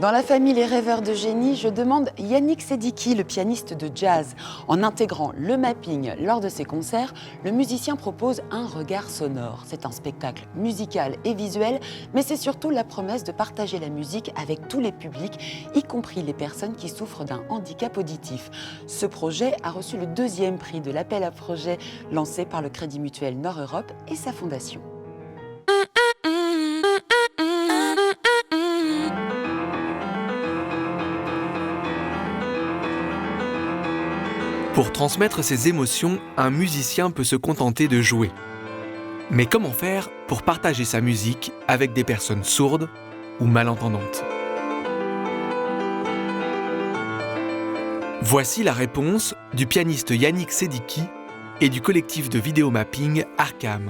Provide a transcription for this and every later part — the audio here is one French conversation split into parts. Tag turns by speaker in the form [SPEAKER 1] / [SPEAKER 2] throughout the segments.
[SPEAKER 1] Dans la famille Les Rêveurs de Génie, je demande Yannick Sediki, le pianiste de jazz. En intégrant le mapping lors de ses concerts, le musicien propose un regard sonore. C'est un spectacle musical et visuel, mais c'est surtout la promesse de partager la musique avec tous les publics, y compris les personnes qui souffrent d'un handicap auditif. Ce projet a reçu le 2e prix de l'appel à projet lancé par le Crédit Mutuel Nord-Europe et sa fondation.
[SPEAKER 2] Pour transmettre ses émotions, un musicien peut se contenter de jouer. Mais comment faire pour partager sa musique avec des personnes sourdes ou malentendantes ? Voici la réponse du pianiste Yannick Sediki et du collectif de vidéomapping Arkham.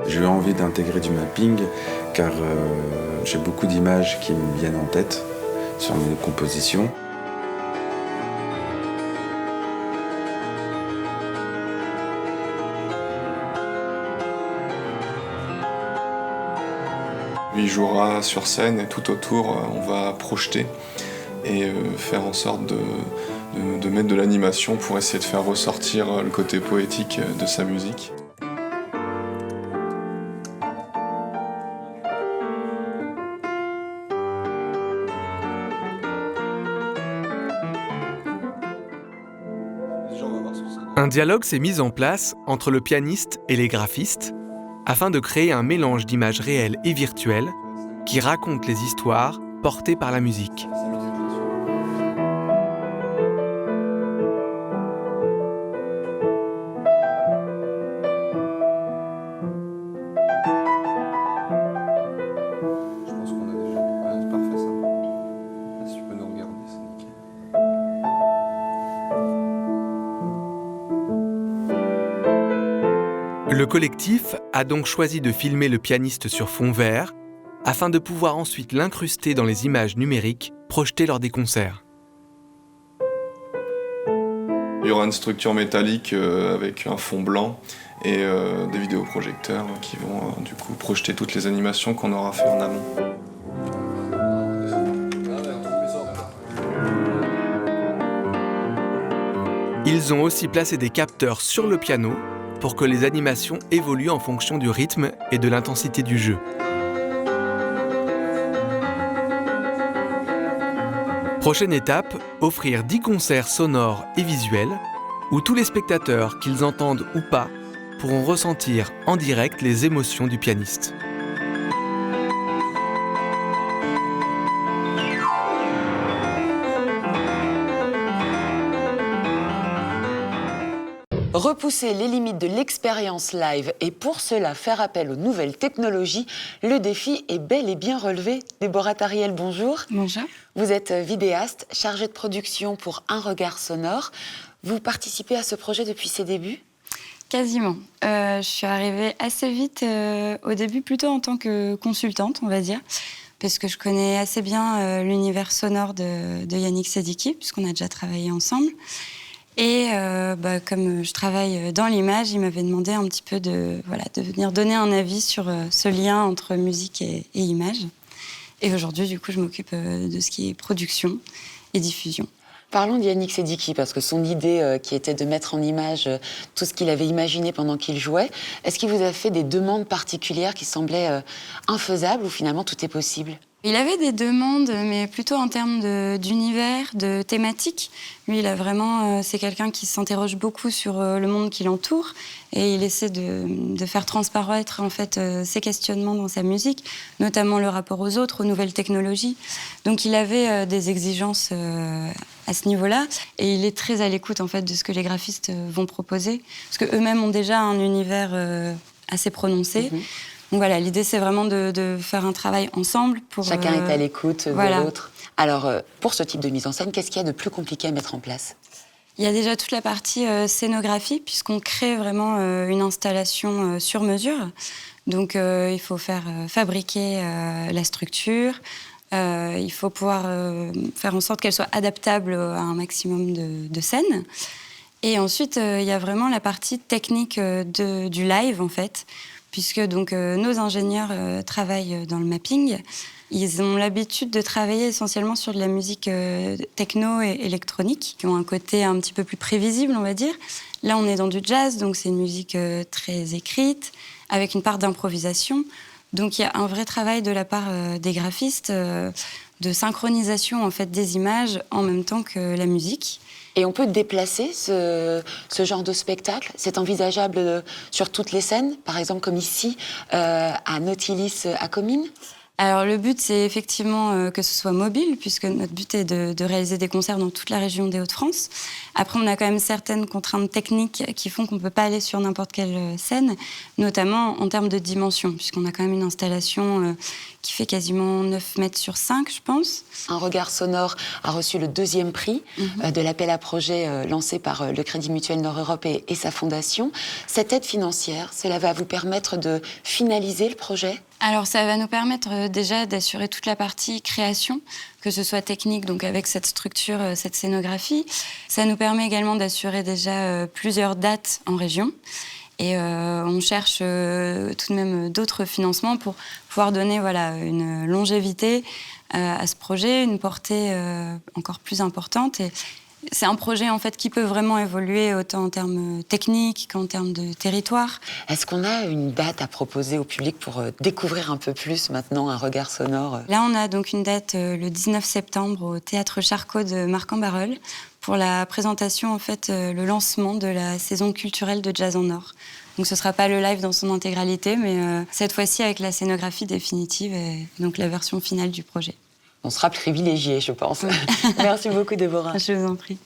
[SPEAKER 3] J'ai eu envie d'intégrer du mapping car j'ai beaucoup d'images qui me viennent en tête sur mes compositions.
[SPEAKER 4] Il jouera sur scène et tout autour, on va projeter et faire en sorte de mettre de l'animation pour essayer de faire ressortir le côté poétique de sa musique.
[SPEAKER 2] Un dialogue s'est mis en place entre le pianiste et les graphistes afin de créer un mélange d'images réelles et virtuelles qui racontent les histoires portées par la musique.
[SPEAKER 4] Je pense qu'on a déjà... Ouais, c'est parfait ça. Là, si tu peux nous regarder, c'est nickel.
[SPEAKER 2] Le collectif a donc choisi de filmer le pianiste sur fond vert afin de pouvoir ensuite l'incruster dans les images numériques projetées lors des concerts.
[SPEAKER 4] Il y aura une structure métallique avec un fond blanc et des vidéoprojecteurs qui vont du coup projeter toutes les animations qu'on aura fait en amont.
[SPEAKER 2] Ils ont aussi placé des capteurs sur le piano pour que les animations évoluent en fonction du rythme et de l'intensité du jeu. Prochaine étape, offrir 10 concerts sonores et visuels où tous les spectateurs, qu'ils entendent ou pas, pourront ressentir en direct les émotions du pianiste.
[SPEAKER 1] Repousser les limites de l'expérience live et pour cela faire appel aux nouvelles technologies, le défi est bel et bien relevé. Déborah Tariel, bonjour.
[SPEAKER 5] Bonjour.
[SPEAKER 1] Vous êtes vidéaste, chargée de production pour Un Regard Sonore. Vous participez à ce projet depuis ses débuts ?
[SPEAKER 5] Quasiment. Je suis arrivée assez vite, au début plutôt en tant que consultante, on va dire, parce que je connais assez bien l'univers sonore de Yannick Sediki, puisqu'on a déjà travaillé ensemble. Et comme je travaille dans l'image, il m'avait demandé un petit peu de venir donner un avis sur ce lien entre musique et image. Et aujourd'hui, du coup, je m'occupe de ce qui est production et diffusion.
[SPEAKER 1] Parlons de Yannick Sediki, parce que son idée qui était de mettre en image tout ce qu'il avait imaginé pendant qu'il jouait, est-ce qu'il vous a fait des demandes particulières qui semblaient infaisables ou finalement tout est possible ?
[SPEAKER 5] Il avait des demandes, mais plutôt en termes d'univers, de thématiques. Lui, il a vraiment, c'est quelqu'un qui s'interroge beaucoup sur le monde qui l'entoure et il essaie de faire transparaître en fait ses questionnements dans sa musique, notamment le rapport aux autres, aux nouvelles technologies. Donc, il avait des exigences à ce niveau-là et il est très à l'écoute en fait de ce que les graphistes vont proposer, parce que eux-mêmes ont déjà un univers assez prononcé. Donc voilà, l'idée, c'est vraiment de faire un travail ensemble.
[SPEAKER 1] Chacun est à l'écoute de l'autre. Alors, pour ce type de mise en scène, qu'est-ce qu'il y a de plus compliqué à mettre en place ?
[SPEAKER 5] Il y a déjà toute la partie scénographie, puisqu'on crée vraiment une installation sur mesure. Donc, il faut faire fabriquer la structure. Il faut pouvoir faire en sorte qu'elle soit adaptable à un maximum de scènes. Et ensuite, il y a vraiment la partie technique du live, en fait, puisque donc nos ingénieurs travaillent dans le mapping. Ils ont l'habitude de travailler essentiellement sur de la musique techno et électronique, qui ont un côté un petit peu plus prévisible, on va dire. Là, on est dans du jazz, donc c'est une musique très écrite, avec une part d'improvisation. Donc il y a un vrai travail de la part des graphistes de synchronisation en fait, des images en même temps que la musique.
[SPEAKER 1] Et on peut déplacer ce genre de spectacle? C'est envisageable sur toutes les scènes, par exemple comme ici à Nautilus à Comines?
[SPEAKER 5] Alors le but, c'est effectivement que ce soit mobile, puisque notre but est de réaliser des concerts dans toute la région des Hauts-de-France. Après, on a quand même certaines contraintes techniques qui font qu'on ne peut pas aller sur n'importe quelle scène, notamment en termes de dimension, puisqu'on a quand même une installation qui fait quasiment 9 mètres sur 5, je pense.
[SPEAKER 1] Un regard sonore a reçu le 2e prix de l'appel à projet lancé par le Crédit Mutuel Nord-Europe et sa fondation. Cette aide financière, cela va vous permettre de finaliser le projet?
[SPEAKER 5] Alors ça va nous permettre déjà d'assurer toute la partie création, que ce soit technique, donc avec cette structure, cette scénographie. Ça nous permet également d'assurer déjà plusieurs dates en région. Et on cherche tout de même d'autres financements pour pouvoir donner une longévité à ce projet, une portée encore plus importante. Et c'est un projet en fait qui peut vraiment évoluer autant en termes techniques qu'en termes de territoire.
[SPEAKER 1] Est-ce qu'on a une date à proposer au public pour découvrir un peu plus maintenant un regard sonore?
[SPEAKER 5] Là, on a donc une date le 19 septembre au Théâtre Charcot de Marcq-en-Barœul pour la présentation, en fait, le lancement de la saison culturelle de Jazz en Or. Donc ce ne sera pas le live dans son intégralité, mais cette fois-ci avec la scénographie définitive et donc la version finale du projet.
[SPEAKER 1] On sera privilégiés, je pense. Merci beaucoup, Déborah.
[SPEAKER 5] Je vous en prie.